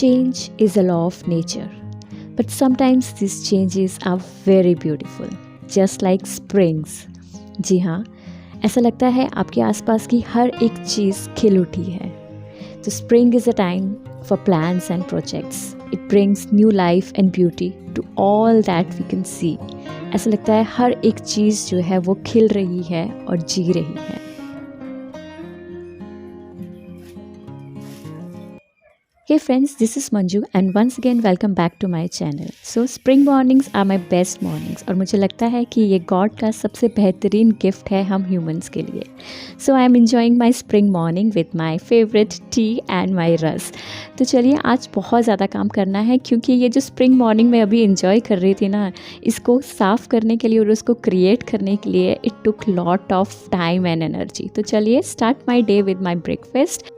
Change is a law of nature, but sometimes these changes are very beautiful, just like springs. जी हाँ, ऐसा लगता है आपके आसपास की हर एक चीज़ खिल उठी है. तो spring is a time for plants and projects. It brings new life and beauty to all that we can see. ऐसा लगता है हर एक चीज़ जो है वो खिल रही है और जी रही है. Hey friends, this is Manju and once again welcome back to my channel. So spring mornings are my best mornings और मुझे लगता है कि ये गॉड का सबसे बेहतरीन गिफ्ट है हम ह्यूमंस के लिए. So I am enjoying my spring morning with my favorite tea and my रस. तो चलिए आज बहुत ज़्यादा काम करना है क्योंकि ये जो स्प्रिंग मॉर्निंग में अभी इंजॉय कर रही थी ना, इसको साफ़ करने के लिए और उसको क्रिएट करने के लिए it took lot of time and energy. तो चलिए start my day with my breakfast.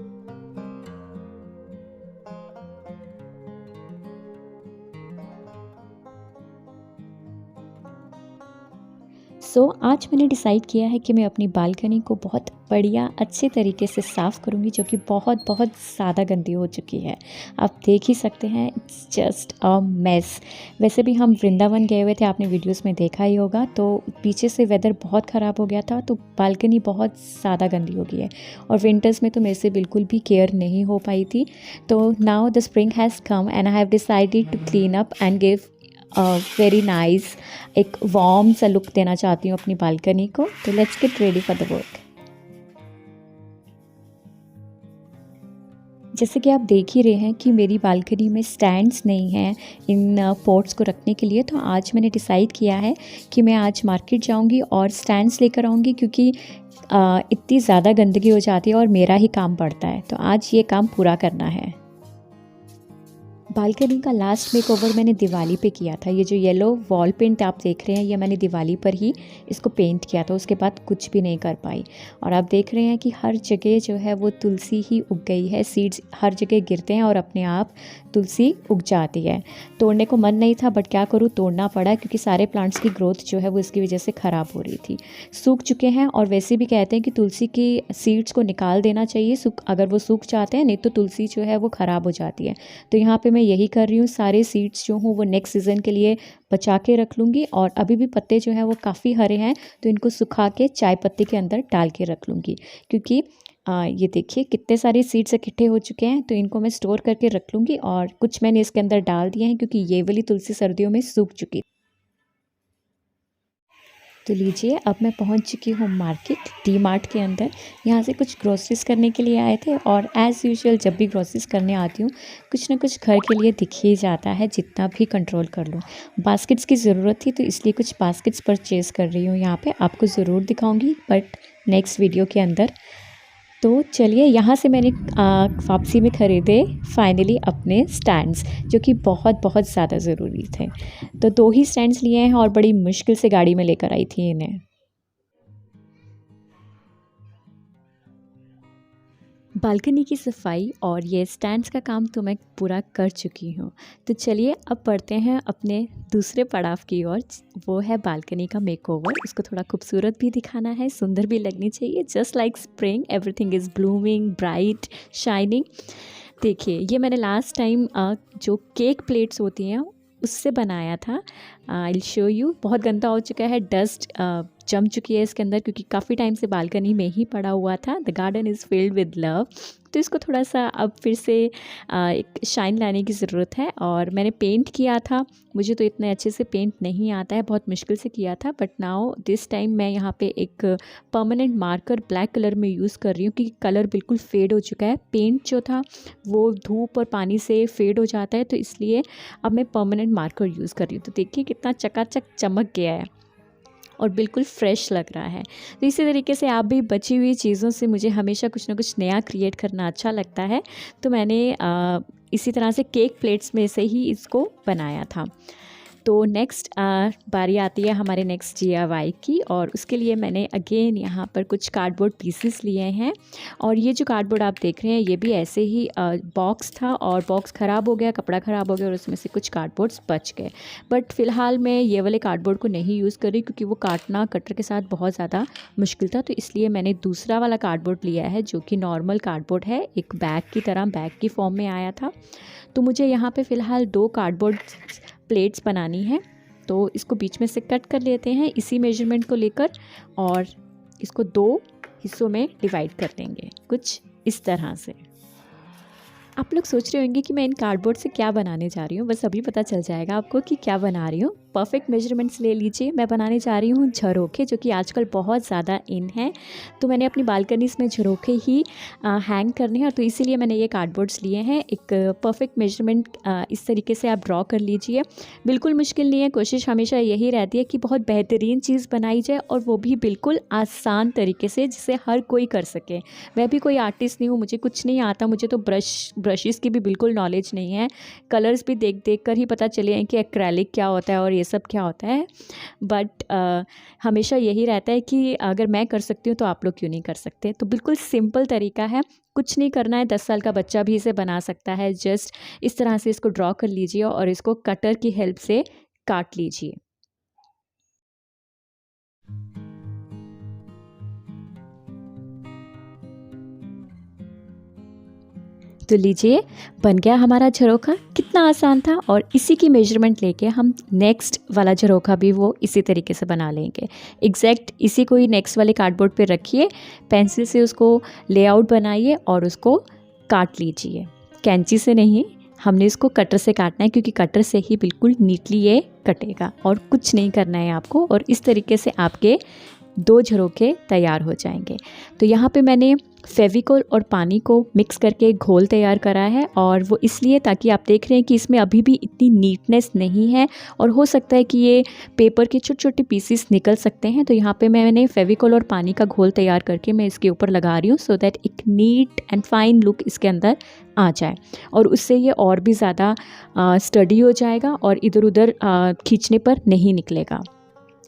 आज मैंने डिसाइड किया है कि मैं अपनी बालकनी को बहुत बढ़िया अच्छे तरीके से साफ़ करूँगी, जो कि बहुत ज़्यादा गंदी हो चुकी है. आप देख ही सकते हैं, इट्स जस्ट अ मेस. वैसे भी हम वृंदावन गए हुए थे, आपने वीडियोस में देखा ही होगा. तो पीछे से वेदर बहुत ख़राब हो गया था, तो बालकनी बहुत ज़्यादा गंदी हो गई है. और विंटर्स में तो मेरे से बिल्कुल भी केयर नहीं हो पाई थी. तो now the spring has come and I have decided to clean up and give very nice एक वार्म सा लुक देना चाहती हूँ अपनी बालकनी को. तो let's get ready for the work. जैसे कि आप देख ही रहे हैं कि मेरी बालकनी में स्टैंड्स नहीं हैं इन पॉट्स को रखने के लिए. तो आज मैंने डिसाइड किया है कि मैं आज मार्केट जाऊंगी और स्टैंड्स लेकर आऊंगी, क्योंकि इतनी ज़्यादा गंदगी हो जाती है और मेरा ही काम पड़ता है. तो आज ये काम पूरा करना है. बालकनी का लास्ट मेकओवर मैंने दिवाली पे किया था. ये जो येलो वॉल पेंट आप देख रहे हैं, ये मैंने दिवाली पर ही इसको पेंट किया था. उसके बाद कुछ भी नहीं कर पाई. और आप देख रहे हैं कि हर जगह जो है वो तुलसी ही उग गई है. सीड्स हर जगह गिरते हैं और अपने आप तुलसी उग जाती है. तोड़ने को मन नहीं था, बट क्या करूँ, तोड़ना पड़ा, क्योंकि सारे प्लांट्स की ग्रोथ जो है वो इसकी वजह से ख़राब हो रही थी. सूख चुके हैं. और वैसे भी कहते हैं कि तुलसी की सीड्स को निकाल देना चाहिए, अगर वो सूख जाते हैं, नहीं तो तुलसी जो है वो ख़राब हो जाती है. तो यहाँ पर मैं यही कर रही हूँ. सारे सीड्स जो हूँ वो नेक्स्ट सीज़न के लिए बचा के रख लूँगी. और अभी भी पत्ते जो हैं वो काफ़ी हरे हैं, तो इनको सुखा के चाय पत्ती के अंदर डाल के रख लूँगी. क्योंकि ये देखिए कितने सारे सीड्स इकट्ठे हो चुके हैं, तो इनको मैं स्टोर करके रख लूँगी. और कुछ मैंने इसके अंदर डाल दिए हैं, क्योंकि ये वाली तुलसी सर्दियों में सूख चुकी. तो लीजिए, अब मैं पहुंच चुकी हूँ मार्केट, डी मार्ट के अंदर. यहाँ से कुछ ग्रोसरीज करने के लिए आए थे. और एज़ यूजुअल जब भी ग्रोसरीज करने आती हूँ, कुछ ना कुछ घर के लिए दिख ही जाता है, जितना भी कंट्रोल कर लूँ. बास्केट्स की ज़रूरत थी, तो इसलिए कुछ बास्केट्स परचेज़ कर रही हूँ. यहाँ पे आपको ज़रूर दिखाऊँगी, बट नेक्स्ट वीडियो के अंदर. तो चलिए, यहाँ से मैंने वापसी में ख़रीदे फाइनली अपने स्टैंड्स, जो कि बहुत ज़्यादा ज़रूरी थे. तो 2 ही स्टैंड्स लिए हैं और बड़ी मुश्किल से गाड़ी में लेकर आई थी इन्हें. बालकनी की सफाई और ये स्टैंड्स का काम तो मैं पूरा कर चुकी हूँ. तो चलिए अब बढ़ते हैं अपने दूसरे पड़ाव की ओर. वो है बालकनी का मेकओवर. इसको थोड़ा खूबसूरत भी दिखाना है, सुंदर भी लगनी चाहिए. Just like spring, everything is blooming, bright, shining. देखिए, ये मैंने लास्ट टाइम जो केक प्लेट्स होती हैं उससे बनाया था. I will show you. बहुत गंदा हो चुका है, डस्ट जम चुकी है इसके अंदर, क्योंकि काफ़ी टाइम से बालकनी में ही पड़ा हुआ था. The garden is filled with love. तो इसको थोड़ा सा अब फिर से एक शाइन लाने की ज़रूरत है. और मैंने पेंट किया था. मुझे तो इतने अच्छे से पेंट नहीं आता है, बहुत मुश्किल से किया था. बट नाउ दिस टाइम मैं यहाँ पे एक परमानेंट मार्कर ब्लैक कलर में यूज़ कर रही हूँ, क्योंकि कलर बिल्कुल फेड हो चुका है. पेंट जो था वो धूप और पानी से फेड हो जाता है, तो इसलिए अब मैं परमानेंट मार्कर यूज़ कर रही हूँ. तो देखिए कितना चकाचक चमक गया है और बिल्कुल फ्रेश लग रहा है. तो इसी तरीके से आप भी बची हुई चीज़ों से, मुझे हमेशा कुछ ना कुछ नया क्रिएट करना अच्छा लगता है. तो मैंने इसी तरह से केक प्लेट्स में से ही इसको बनाया था. तो नेक्स्ट बारी आती है हमारे नेक्स्ट DIY की, और उसके लिए मैंने अगेन यहाँ पर कुछ कार्डबोर्ड पीसेस लिए हैं। और ये जो कार्डबोर्ड आप देख रहे हैं ये भी ऐसे ही बॉक्स था, और बॉक्स ख़राब हो गया, कपड़ा ख़राब हो गया और उसमें से कुछ कार्डबोर्ड्स बच गए। बट फ़िलहाल मैं ये वाले कार्डबोर्ड को नहीं यूज़ कर रही क्योंकि वो काटना कटर के साथ बहुत ज़्यादा मुश्किल था, तो इसलिए मैंने दूसरा वाला कार्डबोर्ड लिया है जो कि नॉर्मल कार्डबोर्ड है, एक बैग की तरह, बैग की फॉर्म में आया था। तो मुझे यहाँ पे फ़िलहाल 2 कार्डबोर्ड प्लेट्स बनानी है, तो इसको बीच में से कट कर लेते हैं इसी मेजरमेंट को लेकर, और इसको 2 हिस्सों में डिवाइड कर देंगे कुछ इस तरह से। आप लोग सोच रहे होंगे कि मैं इन कार्डबोर्ड से क्या बनाने जा रही हूँ, बस अभी पता चल जाएगा आपको कि क्या बना रही हूँ। परफेक्ट मेजरमेंट्स ले लीजिए। मैं बनाने जा रही हूँ झरोखे, जो कि आजकल बहुत ज़्यादा इन है, तो मैंने अपनी बालकनीज़ में झरोखे ही हैंग करने हैं, तो इसीलिए मैंने ये कार्डबोर्ड्स लिए हैं। एक परफेक्ट मेजरमेंट इस तरीके से आप ड्रॉ कर लीजिए। बिल्कुल मुश्किल नहीं है, कोशिश हमेशा यही रहती है कि बहुत बेहतरीन चीज़ बनाई जाए, और वो भी बिल्कुल आसान तरीके से जिसे हर कोई कर सके। मैं भी कोई आर्टिस्ट नहीं हूँ, मुझे कुछ नहीं आता, मुझे तो ब्रशेज़ की भी बिल्कुल नॉलेज नहीं है। कलर्स भी देख देख कर ही पता चले हैं कि एक्रेलिक क्या होता है और ये सब क्या होता है, बट हमेशा यही रहता है कि अगर मैं कर सकती हूँ तो आप लोग क्यों नहीं कर सकते। तो बिल्कुल सिंपल तरीका है, कुछ नहीं करना है, 10 साल का बच्चा भी इसे बना सकता है। जस्ट इस तरह से इसको ड्रॉ कर लीजिए और इसको कटर की हेल्प से काट लीजिए। तो लीजिए, बन गया हमारा झरोखा। कितना आसान था, और इसी की मेजरमेंट लेके हम नेक्स्ट वाला झरोखा भी वो इसी तरीके से बना लेंगे। एग्जैक्ट इसी को ही नेक्स्ट वाले कार्डबोर्ड पे रखिए, पेंसिल से उसको लेआउट बनाइए और उसको काट लीजिए। कैंची से नहीं, हमने इसको कटर से काटना है, क्योंकि कटर से ही बिल्कुल नीटली ये कटेगा, और कुछ नहीं करना है आपको। और इस तरीके से आपके 2 झरोखे तैयार हो जाएंगे। तो यहाँ पे मैंने फेविकोल और पानी को मिक्स करके एक घोल तैयार करा है, और वो इसलिए ताकि आप देख रहे हैं कि इसमें अभी भी इतनी नीटनेस नहीं है, और हो सकता है कि ये पेपर के छोटे छोटे पीसेस निकल सकते हैं। तो यहाँ पे मैंने फेविकोल और पानी का घोल तैयार करके मैं इसके ऊपर लगा रही हूँ, सो दैट एक नीट एंड फाइन लुक इसके अंदर आ जाए, और उससे ये और भी ज़्यादा स्टडी हो जाएगा और इधर उधर खींचने पर नहीं निकलेगा।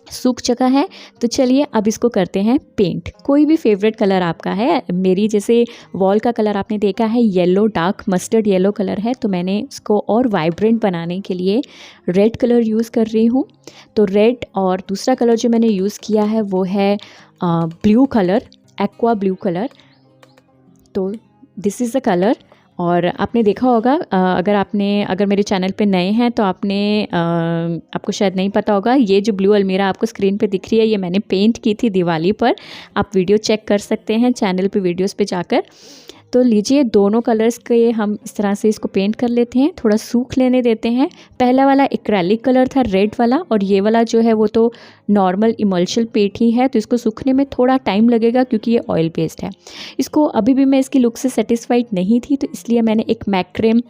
सूख चुका है, तो चलिए अब इसको करते हैं पेंट। कोई भी फेवरेट कलर आपका है, मेरी जैसे वॉल का कलर आपने देखा है yellow, dark mustard yellow colour है, तो मैंने इसको और वाइब्रेंट बनाने के लिए रेड कलर यूज़ कर रही हूँ। तो रेड, और दूसरा कलर जो मैंने यूज़ किया है वो है blue colour, aqua blue colour. तो दिस इज़ द कलर। और आपने देखा होगा, अगर मेरे चैनल पे नए हैं तो आपको शायद नहीं पता होगा, ये जो ब्लू अलमीरा आपको स्क्रीन पे दिख रही है, ये मैंने पेंट की थी दिवाली पर। आप वीडियो चेक कर सकते हैं चैनल पे, वीडियोस पे जाकर। तो लीजिए, दोनों कलर्स के हम इस तरह से इसको पेंट कर लेते हैं, थोड़ा सूख लेने देते हैं। पहला वाला एक्रेलिक कलर था रेड वाला, और ये वाला जो है वो तो नॉर्मल इमल्शन पेंट ही है, तो इसको सूखने में थोड़ा टाइम लगेगा क्योंकि ये ऑयल बेस्ड है। इसको अभी भी मैं इसकी लुक से सेटिस्फाइड नहीं थी, तो इसलिए मैंने एक मैक्रेम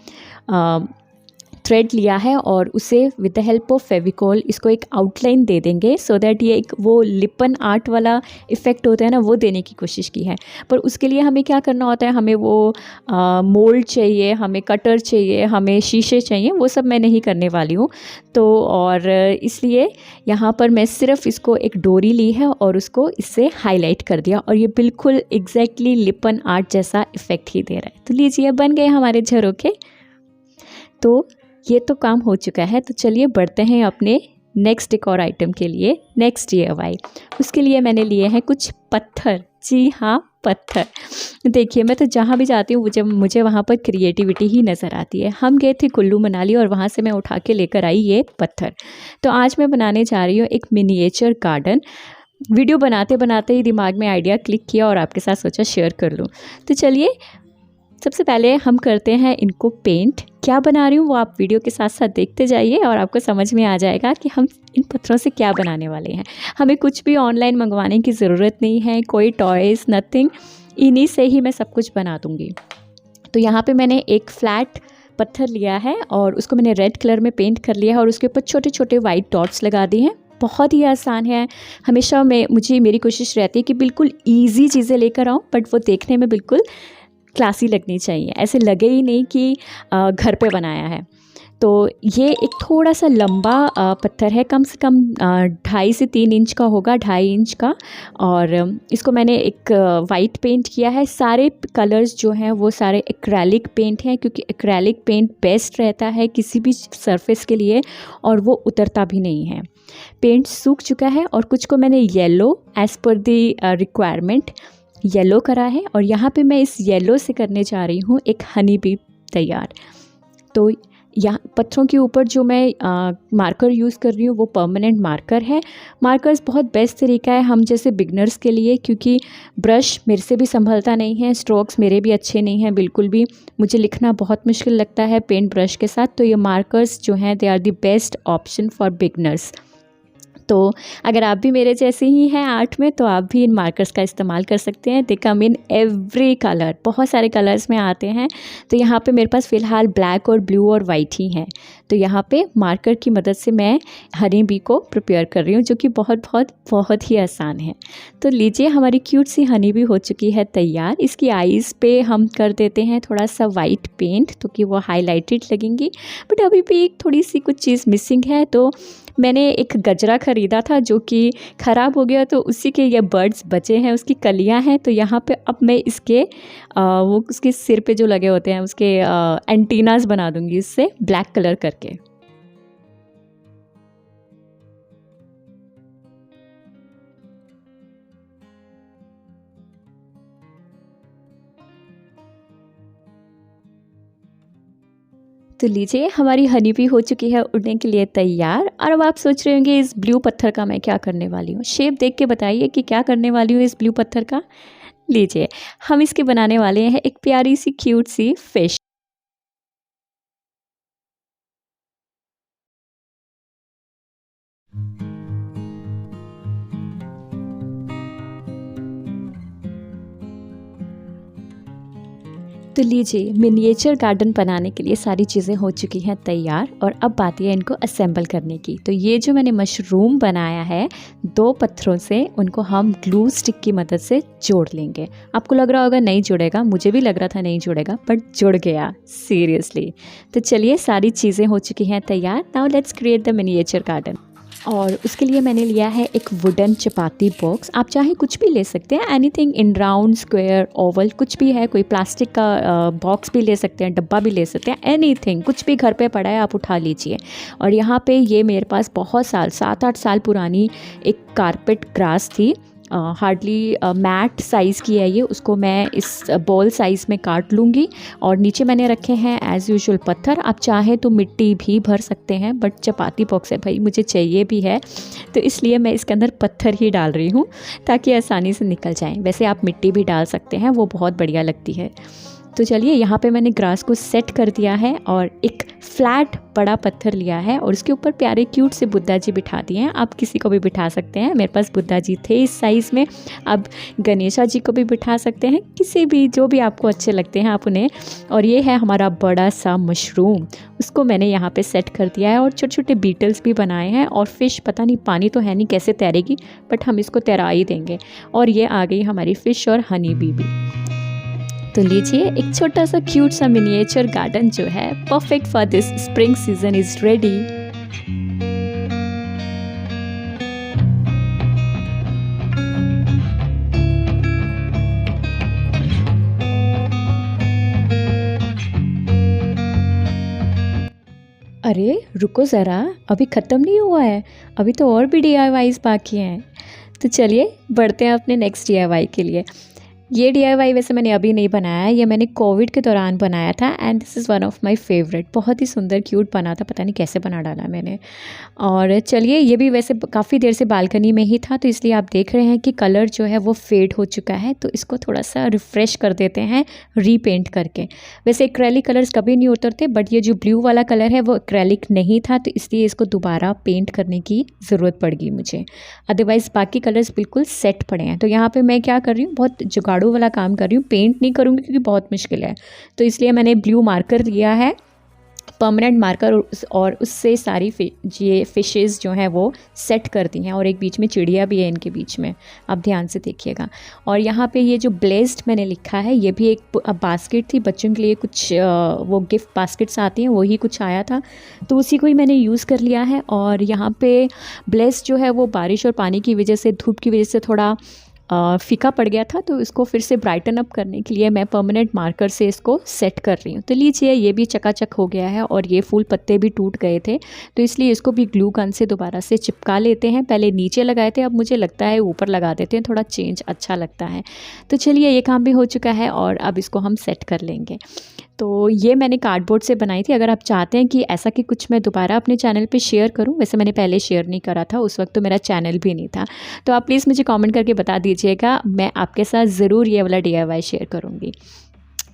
थ्रेड लिया है, और उसे with the help of Fevicol इसको एक आउटलाइन दे देंगे, सो दैट ये एक वो लिपन आर्ट वाला इफ़ेक्ट होता है ना, वो देने की कोशिश की है। पर उसके लिए हमें क्या करना होता है, हमें वो मोल्ड चाहिए, हमें कटर चाहिए, हमें शीशे चाहिए, वो सब मैं नहीं करने वाली हूँ। तो और इसलिए यहाँ पर मैं सिर्फ इसको एक डोरी ली है और उसको इससे हाईलाइट कर दिया, और ये बिल्कुल एग्जैक्टली लिपन आर्ट जैसा इफ़ेक्ट ही दे रहा है। तो लीजिए, बन गए हमारे झरोखे। तो ये तो काम हो चुका है, तो चलिए बढ़ते हैं अपने नेक्स्ट डेकोर आइटम के लिए, नेक्स्ट DIY। उसके लिए मैंने लिए हैं कुछ पत्थर। जी हाँ, पत्थर। देखिए, मैं तो जहाँ भी जाती हूँ मुझे वहाँ पर क्रिएटिविटी ही नज़र आती है। हम गए थे कुल्लू मनाली, और वहाँ से मैं उठा के लेकर आई ये पत्थर। तो आज मैं बनाने जा रही हूँ एक मिनिएचर गार्डन। वीडियो बनाते बनाते ही दिमाग में आइडिया क्लिक किया और आपके साथ सोचा शेयर कर लूँ। तो चलिए, सबसे पहले हम करते हैं इनको पेंट। क्या बना रही हूँ वो आप वीडियो के साथ साथ देखते जाइए, और आपको समझ में आ जाएगा कि हम इन पत्थरों से क्या बनाने वाले हैं। हमें कुछ भी ऑनलाइन मंगवाने की ज़रूरत नहीं है, कोई टॉयज़, नथिंग, इन्हीं से ही मैं सब कुछ बना दूँगी। तो यहाँ पे मैंने एक फ्लैट पत्थर लिया है, और उसको मैंने रेड कलर में पेंट कर लिया है, और उसके ऊपर छोटे छोटे वाइट डॉट्स लगा दिए हैं। बहुत ही आसान है। हमेशा मेरी कोशिश रहती है कि बिल्कुल ईजी चीज़ें लेकर आऊँ, बट वो देखने में बिल्कुल क्लासी लगनी चाहिए, ऐसे लगे ही नहीं कि घर पे बनाया है। तो ये एक थोड़ा सा लंबा पत्थर है, कम से कम 2.5 से 3 इंच का होगा, 2.5 इंच का। और इसको मैंने एक वाइट पेंट किया है। सारे कलर्स जो हैं वो सारे एक्रेलिक पेंट हैं, क्योंकि एक्रेलिक पेंट बेस्ट रहता है किसी भी सरफेस के लिए और वो उतरता भी नहीं है। पेंट सूख चुका है और कुछ को मैंने yellow as per the requirement yellow करा है, और यहाँ पे मैं इस येलो से करने जा रही हूँ एक हनी बी तैयार। तो यहाँ पत्थरों के ऊपर जो मैं मार्कर यूज़ कर रही हूँ वो परमानेंट मार्कर है। मार्कर्स बहुत बेस्ट तरीका है हम जैसे बिगनर्स के लिए, क्योंकि ब्रश मेरे से भी संभलता नहीं है, स्ट्रोक्स मेरे भी अच्छे नहीं हैं बिल्कुल भी, मुझे लिखना बहुत मुश्किल लगता है पेंट ब्रश के साथ। तो ये मार्कर्स जो हैं they are the best option for beginners. तो अगर आप भी मेरे जैसे ही हैं आर्ट में तो आप भी इन मार्कर्स का इस्तेमाल कर सकते हैं। दे कम इन एवरी कलर, बहुत सारे कलर्स में आते हैं। तो यहाँ पे मेरे पास फ़िलहाल ब्लैक और ब्लू और वाइट ही हैं। तो यहाँ पे मार्कर की मदद से मैं हनी बी को प्रिपेयर कर रही हूँ, जो कि बहुत बहुत बहुत ही आसान है। तो लीजिए हमारी क्यूट सी हनी बी हो चुकी है तैयार। इसकी आईज़ पे हम कर देते हैं थोड़ा सा वाइट पेंट, तो कि वो हाईलाइटेड लगेंगी। बट अभी भी एक थोड़ी सी कुछ चीज़ मिसिंग है। तो मैंने एक गजरा ख़रीदा था जो कि ख़राब हो गया, तो उसी के ये बर्ड्स बचे हैं, उसकी कलियां हैं। तो यहाँ पे अब मैं इसके वो उसके सिर पे जो लगे होते हैं उसके एंटीनास बना दूँगी इससे ब्लैक कलर करके। तो लीजिए हमारी हनी बी हो चुकी है उड़ने के लिए तैयार। और अब आप सोच रहे होंगे इस ब्लू पत्थर का मैं क्या करने वाली हूँ। शेप देख के बताइए कि क्या करने वाली हूँ इस ब्लू पत्थर का। लीजिए हम इसके बनाने वाले हैं एक प्यारी सी क्यूट सी फिश। तो लीजिए मिनिएचर गार्डन बनाने के लिए सारी चीज़ें हो चुकी हैं तैयार, और अब बात है इनको असेंबल करने की। तो ये जो मैंने मशरूम बनाया है 2 पत्थरों से, उनको हम ग्लू स्टिक की मदद से जोड़ लेंगे। आपको लग रहा होगा नहीं जुड़ेगा, मुझे भी लग रहा था नहीं जुड़ेगा, बट जुड़ गया सीरियसली। तो चलिए सारी चीज़ें हो चुकी हैं तैयार। Now let's create the miniature garden. और उसके लिए मैंने लिया है एक वुडन चपाती बॉक्स। आप चाहे कुछ भी ले सकते हैं, anything in round square Oval कुछ भी है। कोई प्लास्टिक का बॉक्स भी ले सकते हैं, डब्बा भी ले सकते हैं, एनीथिंग कुछ भी घर पे पड़ा है आप उठा लीजिए। और यहाँ पे ये मेरे पास बहुत साल 7-8 साल पुरानी एक कारपेट ग्रास थी, हार्डली मैट साइज़ की है ये। उसको मैं इस बॉल साइज़ में काट लूँगी। और नीचे मैंने रखे हैं एज़ यूजुअल पत्थर। आप चाहें तो मिट्टी भी भर सकते हैं, बट चपाती बॉक्स है भाई, मुझे चाहिए भी है, तो इसलिए मैं इसके अंदर पत्थर ही डाल रही हूँ ताकि आसानी से निकल जाएँ। वैसे आप मिट्टी भी डाल सकते हैं, वो बहुत बढ़िया लगती है। तो चलिए यहाँ पे मैंने ग्रास को सेट कर दिया है और एक फ्लैट बड़ा पत्थर लिया है और उसके ऊपर प्यारे क्यूट से बुद्धा जी बिठा दिए हैं। आप किसी को भी बिठा सकते हैं, मेरे पास बुद्धा जी थे इस साइज़ में। अब गणेशा जी को भी बिठा सकते हैं, किसी भी जो भी आपको अच्छे लगते हैं आप उन्हें। और ये है हमारा बड़ा सा मशरूम, उसको मैंने यहाँ पे सेट कर दिया है और छोटे छोटे बीटल्स भी बनाए हैं। और फ़िश पता नहीं, पानी तो है नहीं कैसे तैरेगी, बट हम इसको तैरा ही देंगे। और ये आ गई हमारी फ़िश और हनी बी भी। तो लीजिए एक छोटा सा क्यूट सा मिनिएचर गार्डन जो है perfect for this spring season is ready. अरे रुको ज़रा, अभी ख़त्म नहीं हुआ है, अभी तो और भी DIYs बाकी हैं। तो चलिए बढ़ते हैं अपने नेक्स्ट DIY के लिए। ये DIY वैसे मैंने अभी नहीं बनाया है, ये मैंने कोविड के दौरान बनाया था and this is one of my favourite. बहुत ही सुंदर क्यूट बना था, पता नहीं कैसे बना डाला मैंने। और चलिए ये भी वैसे काफ़ी देर से बालकनी में ही था, तो इसलिए आप देख रहे हैं कि कलर जो है वो फेड हो चुका है। तो इसको थोड़ा सा रिफ़्रेश कर देते हैं रीपेंट करके। वैसे एक्रेलिक कलर्स कभी नहीं उतरते, बट ये जो ब्लू वाला कलर है वो एक्रेलिक नहीं था, तो इसलिए इसको दोबारा पेंट करने की ज़रूरत पड़ गई मुझे। अदरवाइज़ बाकी कलर्स बिल्कुल सेट पड़े हैं। तो यहाँ पर मैं क्या कर रही हूँ, बहुत जुगाड़ वाला काम कर रही हूँ, पेंट नहीं करूँगी क्योंकि बहुत मुश्किल है। तो इसलिए मैंने ब्लू मार्कर लिया है, परमानेंट मार्कर और उससे सारी ये फिशेस जो हैं वो सेट करती हैं, और एक बीच में चिड़िया भी है इनके बीच में, आप ध्यान से देखिएगा। और यहाँ पे ये जो ब्लेस्ड मैंने लिखा है, ये भी एक बास्केट थी बच्चों के लिए, कुछ वो गिफ्ट बास्केट्स आती हैं, वही कुछ आया था तो उसी को ही मैंने यूज़ कर लिया है। और यहाँ पे ब्लेस्ड जो है वो बारिश और पानी की वजह से, धूप की वजह से थोड़ा फीका पड़ गया था, तो इसको फिर से ब्राइटन अप करने के लिए मैं परमानेंट मार्कर से इसको सेट कर रही हूँ। तो लीजिए, ये भी चकाचक हो गया है और ये फूल पत्ते भी टूट गए थे, तो इसलिए इसको भी ग्लू गन से दोबारा से चिपका लेते हैं। पहले नीचे लगाए थे, अब मुझे लगता है ऊपर लगा देते हैं, थोड़ा चेंज अच्छा लगता है। तो चलिए, ये काम भी हो चुका है और अब इसको हम सेट कर लेंगे। तो ये मैंने कार्डबोर्ड से बनाई थी। अगर आप चाहते हैं कि ऐसा कि कुछ मैं दोबारा अपने चैनल पे शेयर करूं, वैसे मैंने पहले शेयर नहीं करा था, उस वक्त तो मेरा चैनल भी नहीं था, तो आप प्लीज़ मुझे कमेंट करके बता दीजिएगा, मैं आपके साथ ज़रूर ये वाला DIY शेयर करूँगी।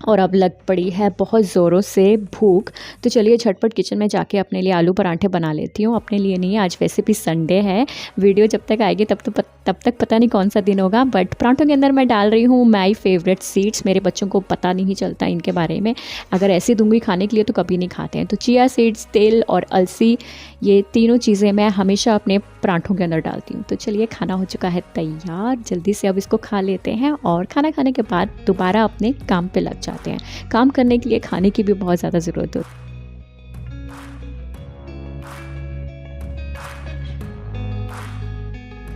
और अब लग पड़ी है बहुत ज़ोरों से भूख, तो चलिए झटपट किचन में जाके अपने लिए आलू पराठे बना लेती हूँ। अपने लिए नहीं, आज वैसे भी संडे है, वीडियो जब तक आएगी तब तक पता नहीं कौन सा दिन होगा। बट पराठों के अंदर मैं डाल रही हूँ माई फेवरेट सीड्स। मेरे बच्चों को पता नहीं चलता इनके बारे में, अगर ऐसे दूंगी खाने के लिए तो कभी नहीं खाते हैं। तो चिया सीड्स, तेल और अलसी, ये तीनों चीज़ें मैं हमेशा अपने पराठों के अंदर डालती हूँ। तो चलिए, खाना हो चुका है तैयार, जल्दी से अब इसको खा लेते हैं और खाना खाने के बाद दोबारा अपने काम पे लग जाते हैं। काम करने के लिए खाने की भी बहुत ज़्यादा ज़रूरत होती है।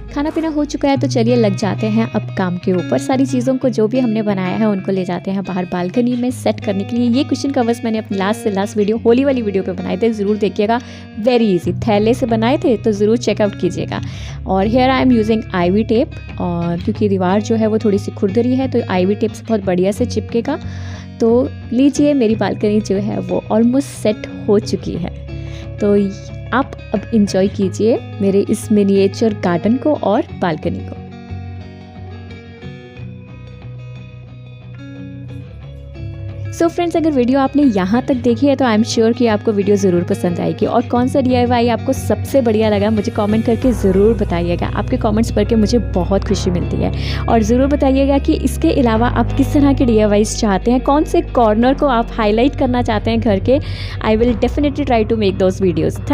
खाना पीना हो चुका है, तो चलिए लग जाते हैं अब काम के ऊपर। सारी चीज़ों को जो भी हमने बनाया है उनको ले जाते हैं बाहर बालकनी में सेट करने के लिए। ये कुशन कवर्स मैंने अपनी लास्ट वीडियो, होली वाली वीडियो पे बनाए थे, ज़रूर देखिएगा। वेरी इजी, थैले से बनाए थे, तो ज़रूर चेकआउट कीजिएगा। और here I am using IV tape, और क्योंकि दीवार जो है वो थोड़ी सी खुरदरी है, तो IV टेप से बहुत बढ़िया से चिपकेगा। तो लीजिए, मेरी बालकनी जो है वो ऑलमोस्ट सेट हो चुकी है। तो आप अब इंजॉय कीजिए मेरे इस मिनिएचर गार्डन को और बालकनी को। सो फ्रेंड्स, अगर वीडियो आपने यहाँ तक देखी है तो आई एम श्योर कि आपको वीडियो ज़रूर पसंद आएगी। और कौन सा DIY आपको सबसे बढ़िया लगा मुझे कमेंट करके ज़रूर बताइएगा। आपके कमेंट्स पढ़ के मुझे बहुत खुशी मिलती है। और ज़रूर बताइएगा कि इसके अलावा आप किस तरह के DIYs चाहते हैं, कौन से कॉर्नर को आप हाईलाइट करना चाहते हैं घर के। I will definitely try to make those videos.